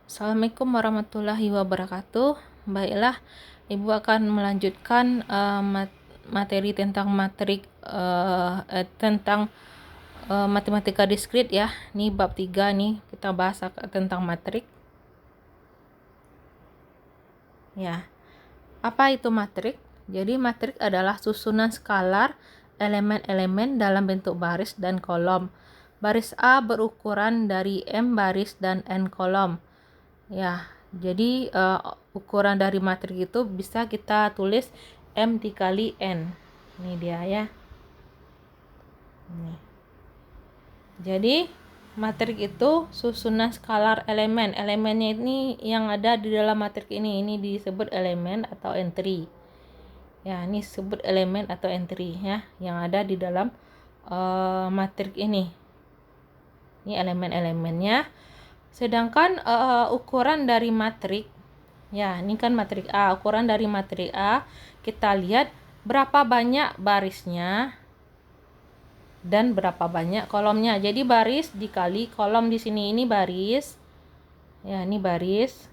Assalamualaikum warahmatullahi wabarakatuh. Baiklah, Ibu akan melanjutkan materi tentang matematika diskrit ya. Ini bab 3 nih, kita bahas tentang matrik. Ya. Apa itu matrik? Jadi matrik adalah susunan skalar elemen-elemen dalam bentuk baris dan kolom. Baris A berukuran dari M baris dan N kolom. Ya, jadi ukuran dari matrik itu bisa kita tulis M dikali N. Ini dia ya. Ini. Jadi matrik itu susunan skalar elemen. Elemennya ini yang ada di dalam matrik ini disebut elemen atau entry. Ya, ini disebut elemen atau entry ya, yang ada di dalam matrik ini. Ini elemen-elemennya. Sedangkan ukuran dari matrik, ya ini kan matrik A, ukuran dari matrik A, kita lihat berapa banyak barisnya dan berapa banyak kolomnya. Jadi baris dikali kolom di sini, ini baris, ya ini baris,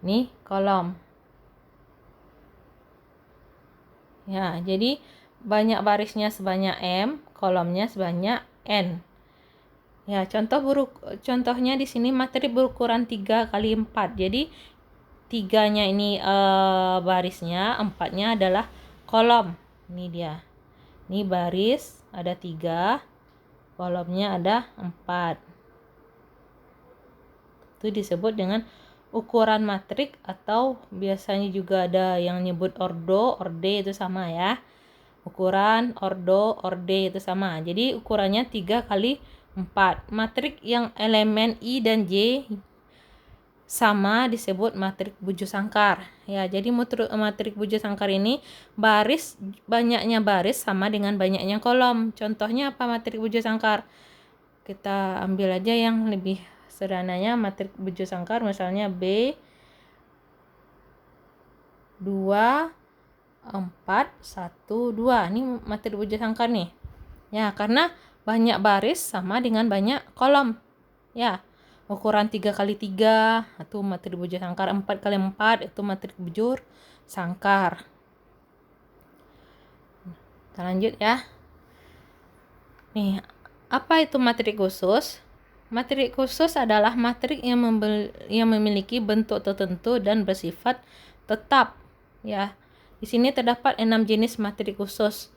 ini kolom. Ya, jadi banyak barisnya sebanyak M, kolomnya sebanyak N. Ya, contohnya di sini materi berukuran 3 kali 4. Jadi 3-nya ini barisnya, 4-nya adalah kolom. Ini dia. Ini baris ada 3, kolomnya ada 4. Itu disebut dengan ukuran matrik, atau biasanya juga ada yang nyebut ordo, orde itu sama ya. Ukuran, ordo, orde itu sama. Jadi ukurannya 3 kali 4. Matrik yang elemen I dan J sama disebut matrik Bujur-Sangkar. Ya, jadi matrik Bujur-Sangkar ini banyaknya baris sama dengan banyaknya kolom. Contohnya apa matrik Bujur-Sangkar? Kita ambil aja yang lebih sederhananya, matrik Bujur-Sangkar misalnya B 2 4 1 2. Ini matrik Bujur-Sangkar nih. Ya, karena banyak baris sama dengan banyak kolom. Ya, ukuran 3 kali 3 itu matrik Bujur-Sangkar, 4 kali 4 itu matrik Bujur-Sangkar. Kita lanjut ya. Nih, apa itu matrik khusus? Matrik khusus adalah matrik yang memiliki bentuk tertentu dan bersifat tetap. Ya, di sini terdapat 6 jenis matrik khusus.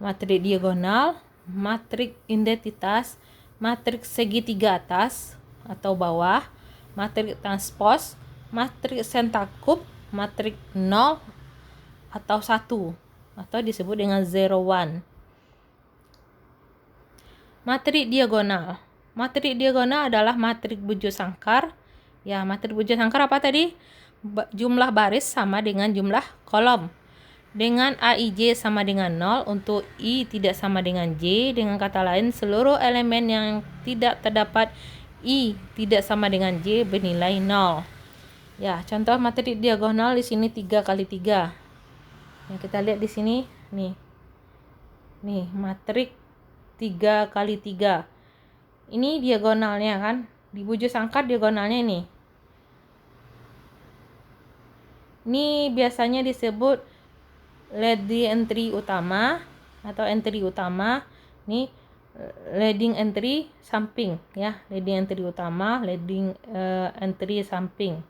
Matrik diagonal, matrik identitas, matrik segitiga atas atau bawah, matrik transpos, matrik sentakub, matrik 0 atau 1 atau disebut dengan 0, 1. Matrik diagonal. Matrik diagonal adalah matrik Bujur-Sangkar. Ya, matrik Bujur-Sangkar apa tadi? Jumlah baris sama dengan jumlah kolom. Dengan AIJ sama dengan 0, untuk I tidak sama dengan J. Dengan kata lain, seluruh elemen yang tidak terdapat I tidak sama dengan J bernilai 0. Ya, contoh matrik diagonal di sini 3 kali 3. Yang kita lihat di sini nih. Nih, matrik 3 kali 3. Ini diagonalnya kan. Di Bujur-Sangkar diagonalnya ini. Ini biasanya disebut leading entry utama atau entry utama. Ini leading entry samping ya, leading entry utama, leading entry samping.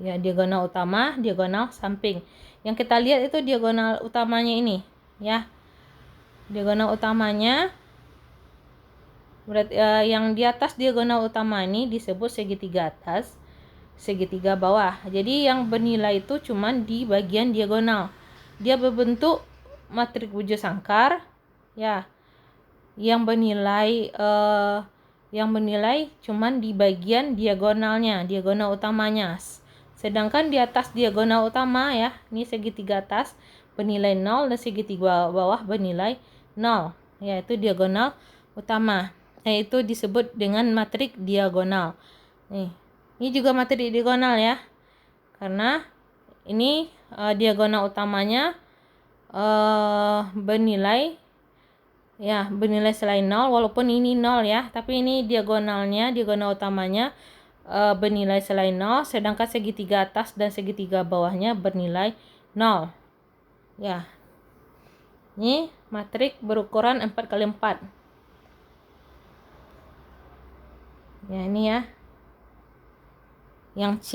Ya, diagonal utama, diagonal samping. Yang kita lihat itu diagonal utamanya ini ya. Diagonal utamanya berarti yang di atas diagonal utama ini disebut segitiga atas, segitiga bawah. Jadi yang bernilai itu cuman di bagian diagonal. Dia berbentuk matrik Bujur-Sangkar ya. Yang bernilai cuman di bagian diagonalnya, diagonal utamanya. Sedangkan di atas diagonal utama ya, ini segitiga atas bernilai 0 dan segitiga bawah bernilai 0. Yaitu diagonal utama. Itu disebut dengan matrik diagonal. Ini juga matrik diagonal ya. Karena ini diagonal utamanya bernilai Ya, bernilai selain 0, walaupun ini 0 ya, tapi ini diagonalnya, diagonal utamanya bernilai selain 0, sedangkan segitiga atas dan segitiga bawahnya bernilai 0. Ya. Ini matrik berukuran 4x4. Ya, ini ya. Yang C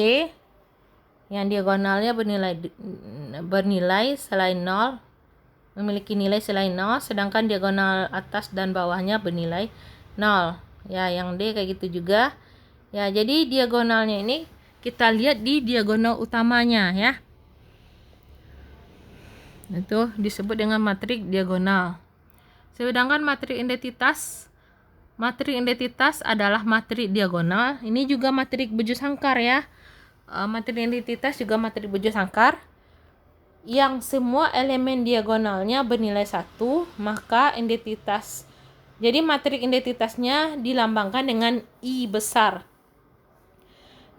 yang diagonalnya bernilai selain 0, memiliki nilai selain 0, sedangkan diagonal atas dan bawahnya bernilai 0. Ya, yang D kayak gitu juga. Ya, jadi diagonalnya ini kita lihat di diagonal utamanya ya. Itu disebut dengan matrik diagonal. Sedangkan matrik identitas adalah matrik diagonal. Ini juga matrik bujur sangkar ya. Matrik identitas juga matrik bujur sangkar yang semua elemen diagonalnya bernilai 1, maka identitas. Jadi matrik identitasnya dilambangkan dengan I besar.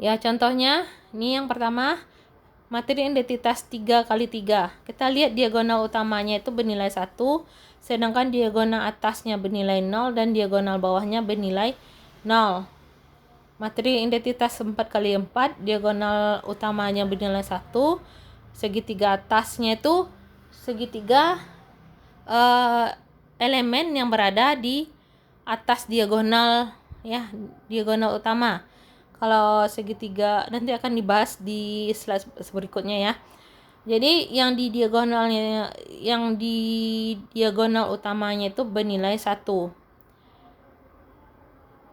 Ya, contohnya ini yang pertama, matrik identitas 3x3. Kita lihat diagonal utamanya itu bernilai 1, sedangkan diagonal atasnya bernilai 0 dan diagonal bawahnya bernilai 0. Matrik identitas 4x4, diagonal utamanya bernilai 1, segitiga atasnya itu segitiga elemen yang berada di atas diagonal ya, diagonal utama. Kalau segitiga nanti akan dibahas di slide berikutnya ya. Jadi yang di diagonal utamanya itu bernilai 1.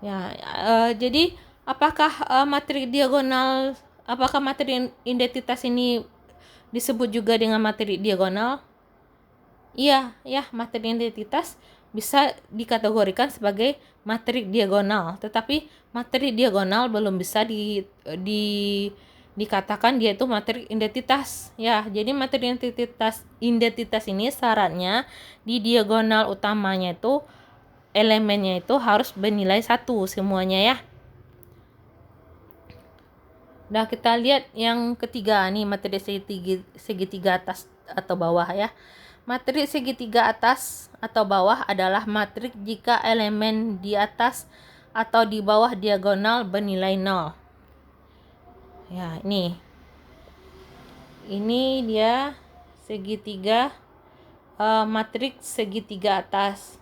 Ya, jadi apakah matrik identitas ini disebut juga dengan matrik diagonal? Iya, ya, matrik identitas bisa dikategorikan sebagai matrik diagonal, tetapi matrik diagonal belum bisa dikatakan dia itu matrik identitas ya. Jadi matrik identitas ini syaratnya di diagonal utamanya itu elemennya itu harus bernilai 1 semuanya ya. Nah, kita lihat yang ketiga nih, matrik segitiga atas atau bawah ya. Matrik segitiga atas atau bawah adalah matrik jika elemen di atas atau di bawah diagonal bernilai 0. Ya, ini dia segitiga, matrik segitiga atas.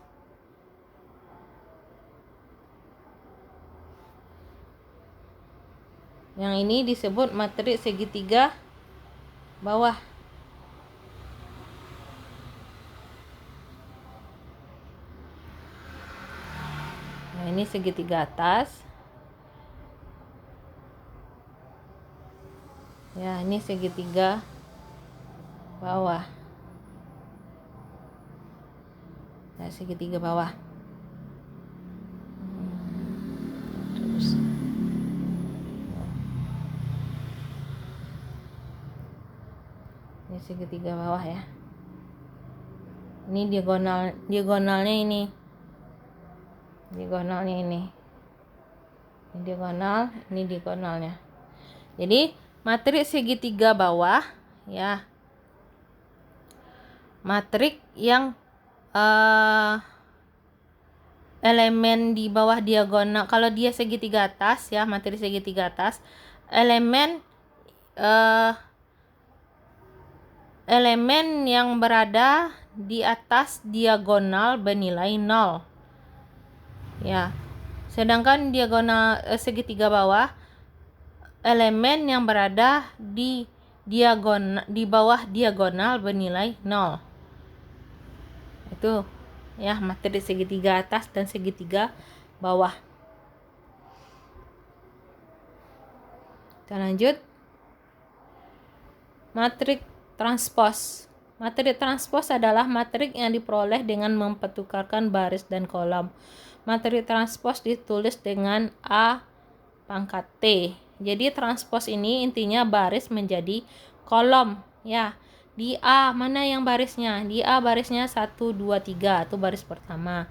Yang ini disebut matrik segitiga bawah. Nah, ini segitiga atas. Ya, ini segitiga bawah. Nah, segitiga bawah. Terus. Ini segitiga bawah ya. Ini diagonalnya ini. Diagonalnya ini. Ini diagonal, ini diagonalnya. Jadi matrik segitiga bawah ya, matrik yang elemen di bawah diagonal. Kalau dia segitiga atas ya, matrik segitiga atas, elemen yang berada di atas diagonal bernilai 0 ya. Sedangkan diagonal segitiga bawah, elemen yang berada di bawah diagonal bernilai 0. Itu ya, matrik segitiga atas dan segitiga bawah. Kita lanjut. Matrik transpos. Matrik transpos adalah matrik yang diperoleh dengan mempertukarkan baris dan kolom. Matrik transpos ditulis dengan A pangkat T. Jadi transpos ini intinya baris menjadi kolom ya. Di A mana yang barisnya? Di A barisnya 1 2 3 itu baris pertama.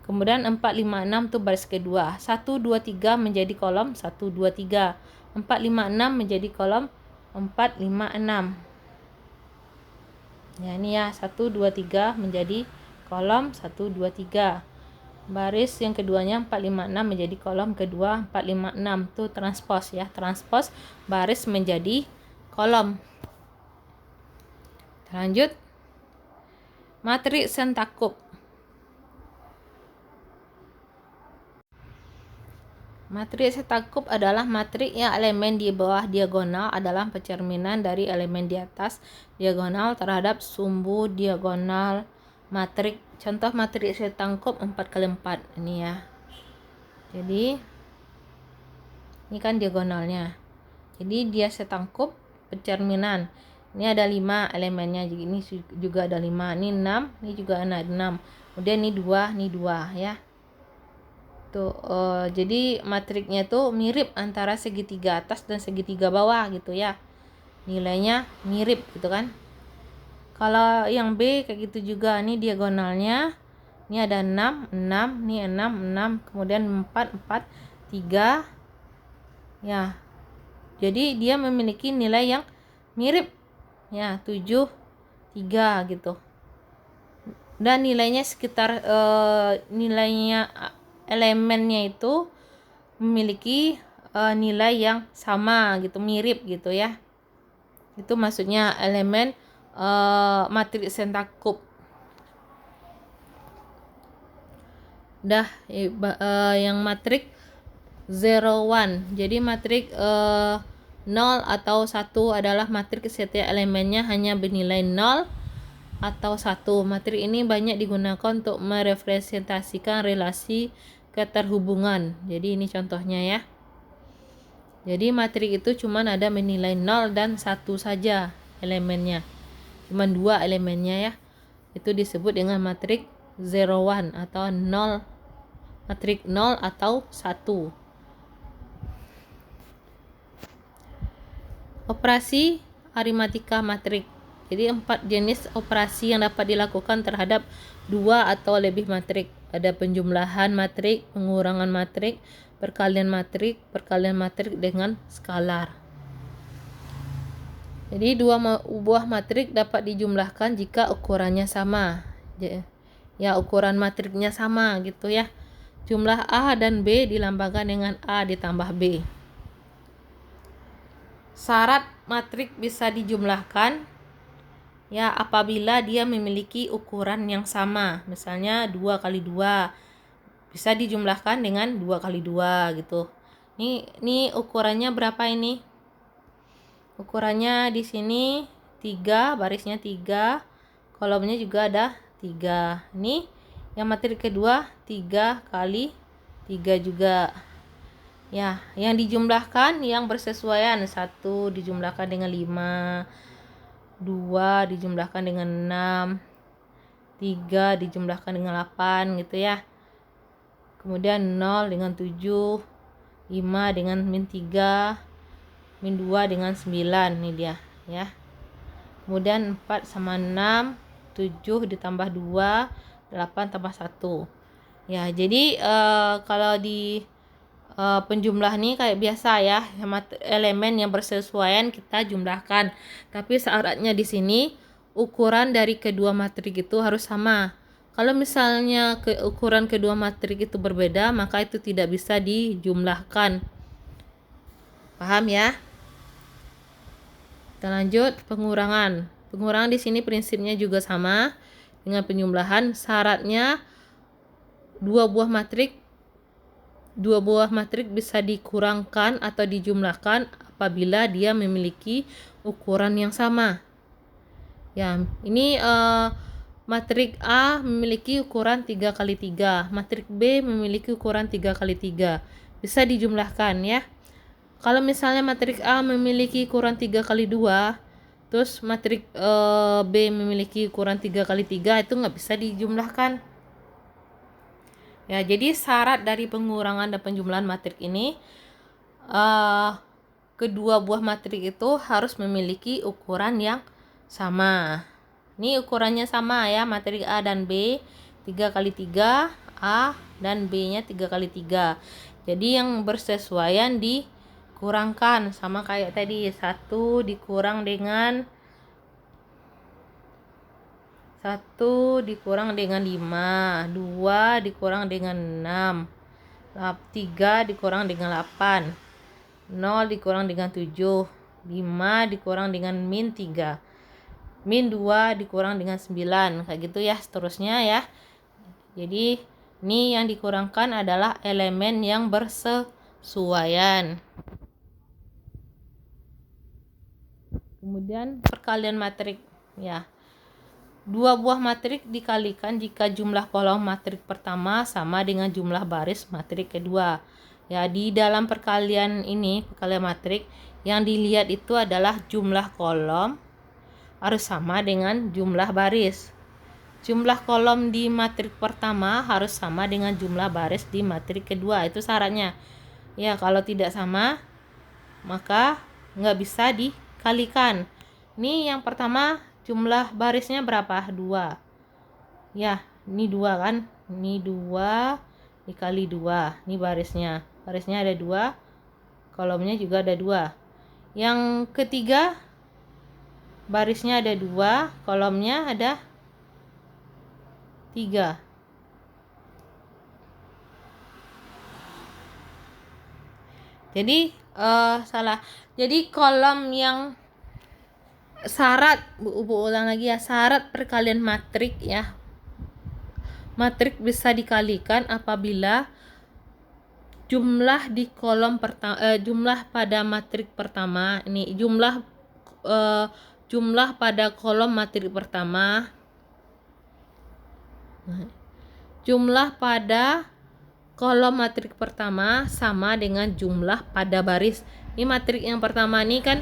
Kemudian 4 5 6 itu baris kedua. 1 2 3 menjadi kolom 1 2 3. 4 5 6 menjadi kolom 4 5 6. Ya, ini ya 1 2 3 menjadi kolom 1, 2, 3. Baris yang keduanya 4, 5, 6 menjadi kolom kedua 4, 5, 6. Itu transpos ya, transpos baris menjadi kolom. Lanjut, matriks sentakup. Matriks sentakup adalah matriks yang elemen di bawah diagonal adalah pencerminan dari elemen di atas diagonal terhadap sumbu diagonal matriks. Contoh matriks sentakup 4x4 ini ya. Jadi ini kan diagonalnya. Jadi dia setakup pencerminan. Ini ada 5 elemennya. Jadi ini juga ada 5. Ini 6, ini juga ada 6. Kemudian ini 2, ini 2 ya. Tuh, jadi matriksnya tuh mirip antara segitiga atas dan segitiga bawah gitu ya. Nilainya mirip gitu kan. Kalau yang B kayak gitu juga, ini diagonalnya. Ini ada 6, 6, ini 6, 6, kemudian 4, 4, 3. Ya. Jadi dia memiliki nilai yang mirip. Ya, 7, 3 gitu. Dan nilainya sekitar nilainya elemennya itu memiliki nilai yang sama gitu, mirip gitu ya. Itu maksudnya elemen matriks sentakup. Udah yang matriks 0, 1. Jadi matriks 0 atau 1 adalah matriks setiap elemennya hanya bernilai 0 atau 1. Matriks ini banyak digunakan untuk merepresentasikan relasi keterhubungan. Jadi ini contohnya ya. Jadi matriks itu cuma ada bernilai 0 dan 1 saja elemennya. Cuma 2 elemennya ya. Itu disebut dengan matriks 0, 1 atau 0. Matriks 0 atau 1. Operasi aritmatika matriks. Jadi 4 jenis operasi yang dapat dilakukan terhadap 2 atau lebih matriks. Ada penjumlahan matriks, pengurangan matriks, perkalian matriks dengan skalar. Jadi 2 buah matriks dapat dijumlahkan jika ukurannya sama. Ya, ukuran matriksnya sama gitu ya. Jumlah A dan B dilambangkan dengan A ditambah B. Syarat matriks bisa dijumlahkan ya apabila dia memiliki ukuran yang sama. Misalnya 2 kali 2 bisa dijumlahkan dengan 2 kali 2 gitu. Ini ukurannya berapa ini? Ukurannya di sini 3, barisnya 3, kolomnya juga ada 3. Ini yang matriks kedua 3 kali 3 juga. Ya, yang dijumlahkan yang bersesuaian 1 dijumlahkan dengan 5, 2 dijumlahkan dengan 6, 3 dijumlahkan dengan 8 gitu ya. Kemudian 0 dengan 7, 5 dengan min 3, min 2 dengan 9, ini dia ya. Kemudian 4 sama 6, 7 ditambah 2, 8 tambah 1. Ya, jadi kalau di penjumlah ini kayak biasa ya, elemen yang bersesuaian kita jumlahkan. Tapi syaratnya di sini ukuran dari kedua matriks itu harus sama. Kalau misalnya ukuran kedua matriks itu berbeda, maka itu tidak bisa dijumlahkan. Paham ya? Kita lanjut pengurangan. Pengurangan di sini prinsipnya juga sama dengan penjumlahan. Syaratnya dua buah matriks bisa dikurangkan atau dijumlahkan apabila dia memiliki ukuran yang sama. Ya, ini matriks A memiliki ukuran 3 kali 3, matriks B memiliki ukuran 3 kali 3. Bisa dijumlahkan ya. Kalau misalnya matriks A memiliki ukuran 3 kali 2, terus matriks B memiliki ukuran 3 kali 3, itu nggak bisa dijumlahkan. Ya, jadi syarat dari pengurangan dan penjumlahan matriks ini, kedua buah matriks itu harus memiliki ukuran yang sama. Ini ukurannya sama ya, matriks A dan B 3 kali 3, A dan B-nya 3 kali 3. Jadi yang bersesuaian dikurangkan, sama kayak tadi, 1 dikurang dengan 1 dikurang dengan 5, 2 dikurang dengan 6, 3 dikurang dengan 8, 0 dikurang dengan 7, 5 dikurang dengan min 3, min 2 dikurang dengan 9, kayak gitu ya seterusnya ya. Jadi ini yang dikurangkan adalah elemen yang bersesuaian. Kemudian perkalian matrik ya. Dua buah matrik dikalikan jika jumlah kolom matrik pertama sama dengan jumlah baris matrik kedua. Ya, di dalam perkalian ini, perkalian matrik, yang dilihat itu adalah jumlah kolom harus sama dengan jumlah baris. Jumlah kolom di matrik pertama harus sama dengan jumlah baris di matrik kedua. Itu syaratnya. Ya, kalau tidak sama, maka nggak bisa dikalikan. Ini yang pertama, jumlah barisnya berapa? 2. Ya, ini 2 kan? Ini 2 dikali 2. Ini barisnya. Barisnya ada 2. Kolomnya juga ada 2. Yang ketiga, barisnya ada 2. Kolomnya ada 3. Jadi, salah. Jadi, kolom yang syarat, ulang lagi ya, syarat perkalian matrik ya. Matrik bisa dikalikan apabila jumlah di kolom pertama, jumlah pada matrik pertama, ini jumlah pada kolom matrik pertama, jumlah pada kolom matrik pertama sama dengan jumlah pada baris. Ini matrik yang pertama ini kan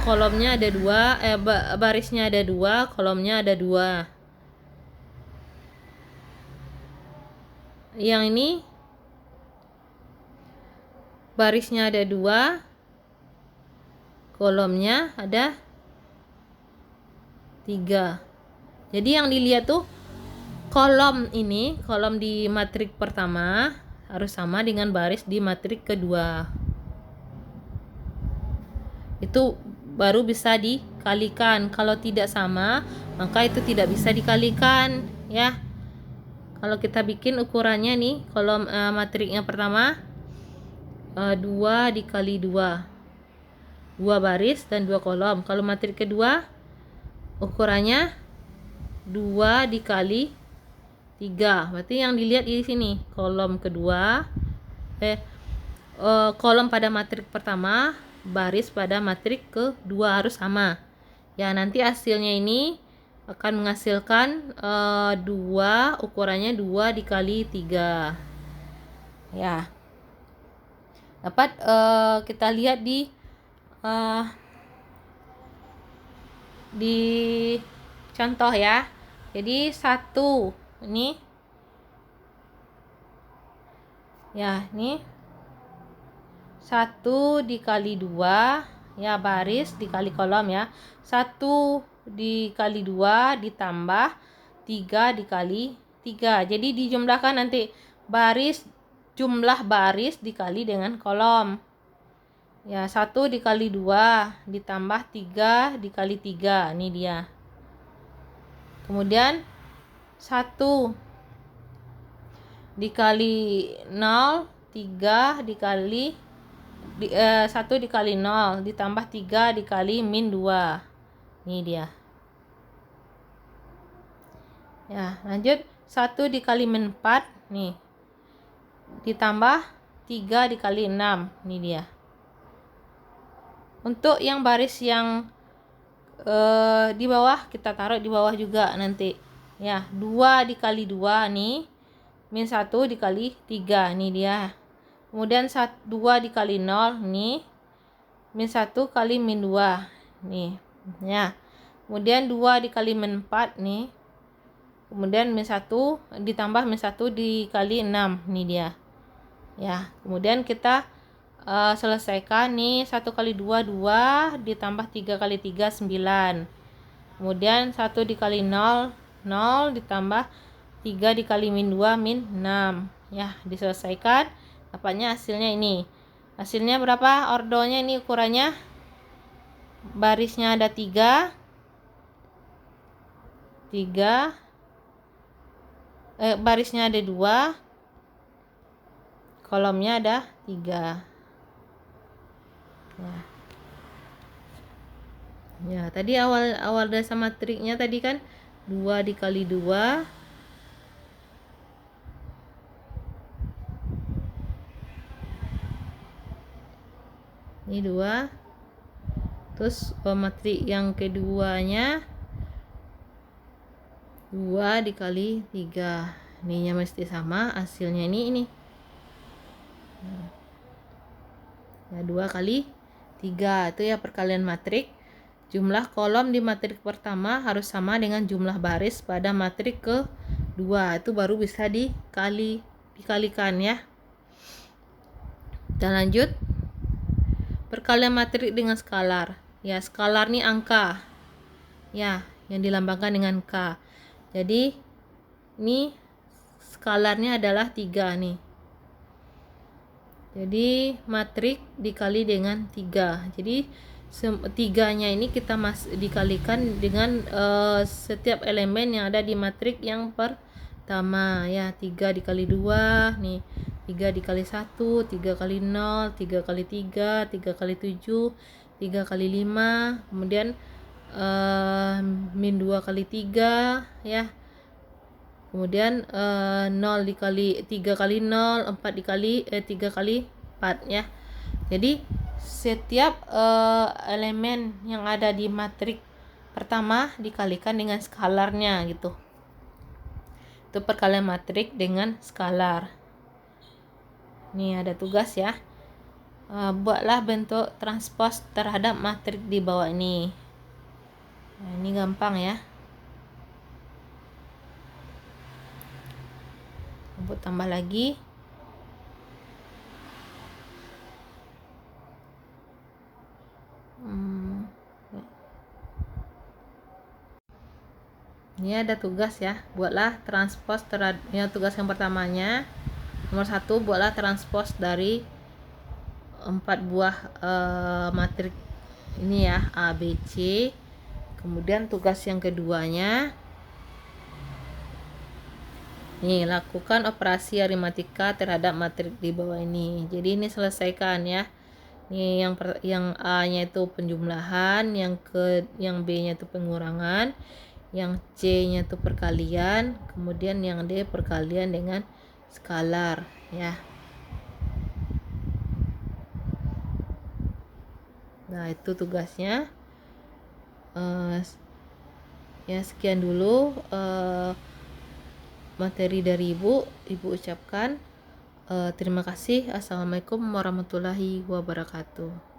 kolomnya ada 2, barisnya ada 2, kolomnya ada 2. Yang ini barisnya ada 2, kolomnya ada 3. Jadi yang dilihat tuh kolom ini, kolom di matrik pertama harus sama dengan baris di matrik kedua. Itu baru bisa dikalikan. Kalau tidak sama, maka itu tidak bisa dikalikan ya. Kalau kita bikin ukurannya nih, kolom matrik yang pertama 2 dikali 2, 2 baris dan 2 kolom. Kalau matrik kedua ukurannya 2 dikali 3. Berarti yang dilihat di sini kolom kedua, kolom pada matrik pertama, baris pada matrik kedua harus sama. Ya, nanti hasilnya ini akan menghasilkan 2, ukurannya 2 dikali 3. Ya. Dapat kita lihat di contoh ya. Jadi 1 ini ya, ini 1 dikali 2 ya, baris dikali kolom ya. 1 dikali 2 ditambah 3 dikali 3. Jadi dijumlahkan nanti baris, jumlah baris dikali dengan kolom. Ya, 1 dikali 2 ditambah 3 dikali 3. Ini dia. Kemudian 1 dikali 0, 3 dikali 1 dikali 0 ditambah 3 dikali min 2. Ini dia. Ya, lanjut 1 dikali min 4 nih ditambah 3 dikali 6. Ini dia. Untuk yang baris yang di bawah, kita taruh di bawah juga nanti ya. 2 dikali 2 nih min 1 dikali 3. Ini dia. Kemudian 2 dikali 0 nih min 1 kali min 2 nih ya. Kemudian 2 dikali min 4 nih, kemudian min 1 ditambah min 1 dikali 6. Ini dia ya. Kemudian kita selesaikan nih. 1 kali 2 2 ditambah 3 kali 3 9. Kemudian 1 dikali 0 0 ditambah 3 dikali min 2 min 6 ya. Diselesaikan, dapatnya hasilnya ini. Hasilnya berapa? Ordonya ini ukurannya, barisnya ada 3, 3, barisnya ada 2, kolomnya ada 3. Ya, tadi awal dasar matriknya tadi kan 2 dikali 2 ini 2. Terus matrik yang keduanya 2 dikali 3. Ininya mesti sama, hasilnya ini. Ya, 2 kali 3 itu ya perkalian matrik. Jumlah kolom di matrik pertama harus sama dengan jumlah baris pada matrik kedua. Itu baru bisa dikalikan ya. Kita lanjut. Perkalian matrik dengan skalar. Ya, skalar nih angka. Ya, yang dilambangkan dengan K. Jadi ini skalarnya adalah 3 nih. Jadi matrik dikali dengan 3. Jadi 3-nya ini kita dikalikan dengan setiap elemen yang ada di matrik yang pertama ya. 3 dikali 2 nih, 3 dikali 1, 3 kali 0, 3 kali 3, 3 kali 7, 3 kali 5, kemudian min 2 kali 3 ya. Kemudian 0 dikali 3 kali 0, 4 dikali 3 kali 4 ya. Jadi setiap elemen yang ada di matrik pertama dikalikan dengan skalarnya gitu. Itu perkalian matrik dengan skalar. Nih ada tugas ya. Buatlah bentuk transpos terhadap matrik di bawah ini. Nah, ini gampang ya. Tambah lagi. Ini ada tugas ya. Buatlah transpos terhadap ya, tugas yang pertamanya. Nomor 1, buatlah transpos dari 4 buah matrik ini ya, A, B, C. Kemudian tugas yang keduanya, nih, lakukan operasi aritmatika terhadap matrik di bawah ini. Jadi ini selesaikan ya. Nih yang A-nya itu penjumlahan, yang B-nya itu pengurangan, yang C-nya itu perkalian, kemudian yang D perkalian dengan skalar ya. Nah, itu tugasnya. Ya, sekian dulu materi dari Ibu ucapkan terima kasih. Assalamualaikum warahmatullahi wabarakatuh.